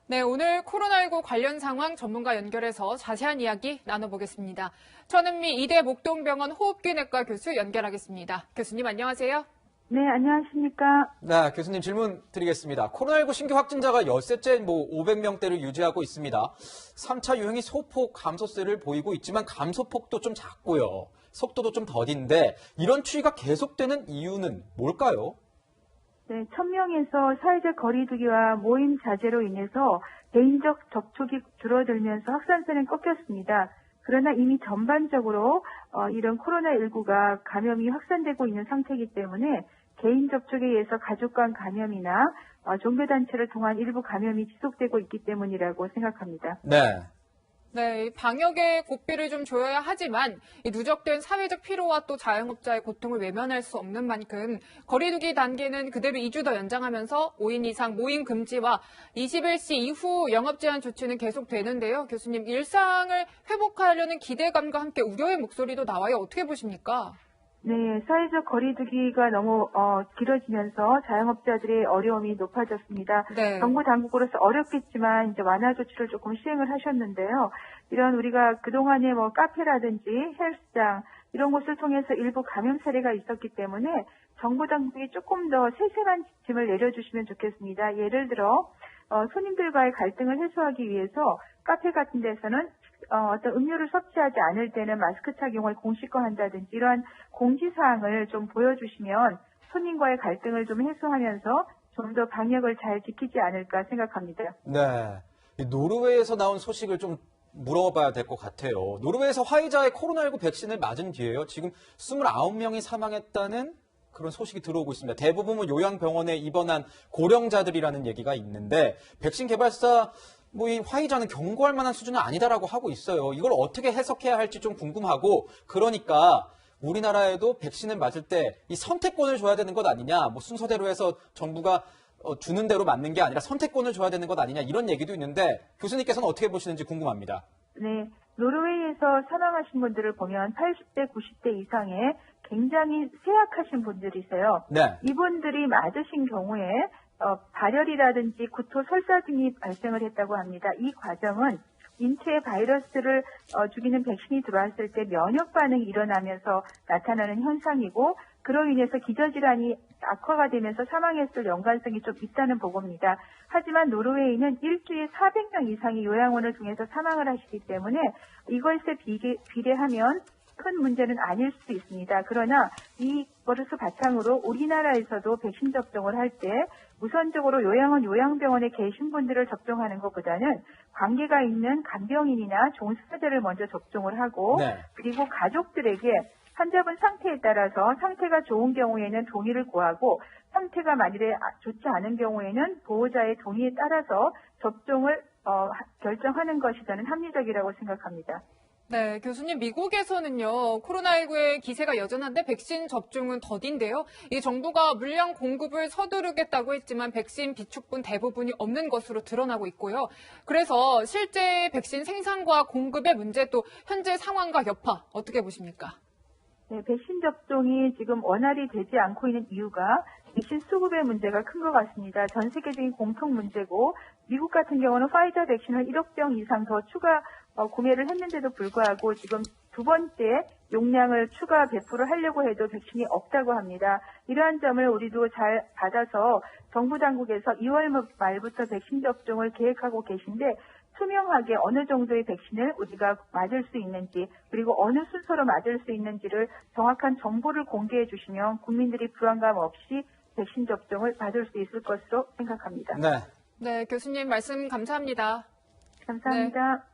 네, 오늘 코로나19 관련 상황 전문가 연결해서 자세한 이야기 나눠보겠습니다. 천은미 이대 목동병원 호흡기내과 교수 연결하겠습니다. 교수님 안녕하세요. 네, 안녕하십니까. 네, 교수님 질문 드리겠습니다. 코로나19 신규 확진자가 엿새째 500명대를 유지하고 있습니다. 3차 유행이 소폭 감소세를 보이고 있지만 감소폭도 좀 작고요. 속도도 좀 더딘데 이런 추이가 계속되는 이유는 뭘까요? 네, 1000명에서 사회적 거리두기와 모임 자제로 인해서 개인적 접촉이 줄어들면서 확산세는 꺾였습니다. 그러나 이미 전반적으로 이런 코로나19가 감염이 확산되고 있는 상태이기 때문에 개인 접촉에 의해서 가족 간 감염이나 종교단체를 통한 일부 감염이 지속되고 있기 때문이라고 생각합니다. 네. 네, 방역에 고삐를 좀 줘야 하지만 이 누적된 사회적 피로와 또 자영업자의 고통을 외면할 수 없는 만큼 거리두기 단계는 그대로 2주 더 연장하면서 5인 이상 모임 금지와 21시 이후 영업 제한 조치는 계속되는데요. 교수님, 일상을 회복하려는 기대감과 함께 우려의 목소리도 나와요. 어떻게 보십니까? 네, 사회적 거리두기가 너무 길어지면서 자영업자들의 어려움이 높아졌습니다. 네. 정부 당국으로서 어렵겠지만 이제 완화 조치를 조금 시행을 하셨는데요. 이런 우리가 그동안에 카페라든지 헬스장 이런 곳을 통해서 일부 감염 사례가 있었기 때문에 정부 당국이 조금 더 세심한 지침을 내려주시면 좋겠습니다. 예를 들어 손님들과의 갈등을 해소하기 위해서 카페 같은 데서는 어떤 음료를 섭취하지 않을 때는 마스크 착용을 공식화한다든지 이러한 공지사항을 좀 보여주시면 손님과의 갈등을 좀 해소하면서 좀 더 방역을 잘 지키지 않을까 생각합니다. 네. 노르웨이에서 나온 소식을 좀 물어봐야 될 것 같아요. 노르웨이에서 화이자의 코로나19 백신을 맞은 뒤에요. 지금 29명이 사망했다는 그런 소식이 들어오고 있습니다. 대부분은 요양병원에 입원한 고령자들이라는 얘기가 있는데 백신 개발사 이 화이자는 경고할 만한 수준은 아니다라고 하고 있어요. 이걸 어떻게 해석해야 할지 좀 궁금하고 그러니까 우리나라에도 백신을 맞을 때 이 선택권을 줘야 되는 것 아니냐, 순서대로 해서 정부가 주는 대로 맞는 게 아니라 선택권을 줘야 되는 것 아니냐 이런 얘기도 있는데 교수님께서는 어떻게 보시는지 궁금합니다. 네, 노르웨이에서 사망하신 분들을 보면 80대, 90대 이상의 굉장히 쇠약하신 분들이세요. 네. 이분들이 맞으신 경우에 발열이라든지 구토, 설사 등이 발생을 했다고 합니다. 이 과정은 인체에 바이러스를 죽이는 백신이 들어왔을 때 면역 반응이 일어나면서 나타나는 현상이고 그로 인해서 기저질환이 악화가 되면서 사망했을 연관성이 좀 있다는 보고입니다. 하지만 노르웨이는 일주일에 400명 이상이 요양원을 통해서 사망을 하시기 때문에 이것에 비례하면 큰 문제는 아닐 수도 있습니다. 그러나 이것을 바탕으로 우리나라에서도 백신 접종을 할 때 우선적으로 요양원, 요양병원에 계신 분들을 접종하는 것보다는 관계가 있는 간병인이나 종사자를 먼저 접종을 하고 네. 그리고 가족들에게 환자분 상태에 따라서 상태가 좋은 경우에는 동의를 구하고 상태가 만일에 좋지 않은 경우에는 보호자의 동의에 따라서 접종을 결정하는 것이 저는 합리적이라고 생각합니다. 네, 교수님, 미국에서는요, 코로나19의 기세가 여전한데 백신 접종은 더딘데요. 이 정부가 물량 공급을 서두르겠다고 했지만 백신 비축분 대부분이 없는 것으로 드러나고 있고요. 그래서 실제 백신 생산과 공급의 문제 또 현재 상황과 여파 어떻게 보십니까? 네, 백신 접종이 지금 원활히 되지 않고 있는 이유가 백신 수급의 문제가 큰 것 같습니다. 전 세계적인 공통 문제고 미국 같은 경우는 파이자 백신을 1억 병 이상 더 추가 구매를 했는데도 불구하고 지금 두 번째 용량을 추가 배포를 하려고 해도 백신이 없다고 합니다. 이러한 점을 우리도 잘 받아서 정부 당국에서 2월 말부터 백신 접종을 계획하고 계신데 투명하게 어느 정도의 백신을 우리가 맞을 수 있는지 그리고 어느 순서로 맞을 수 있는지를 정확한 정보를 공개해 주시면 국민들이 불안감 없이 백신 접종을 받을 수 있을 것으로 생각합니다. 네. 네, 교수님 말씀 감사합니다. 감사합니다. 네.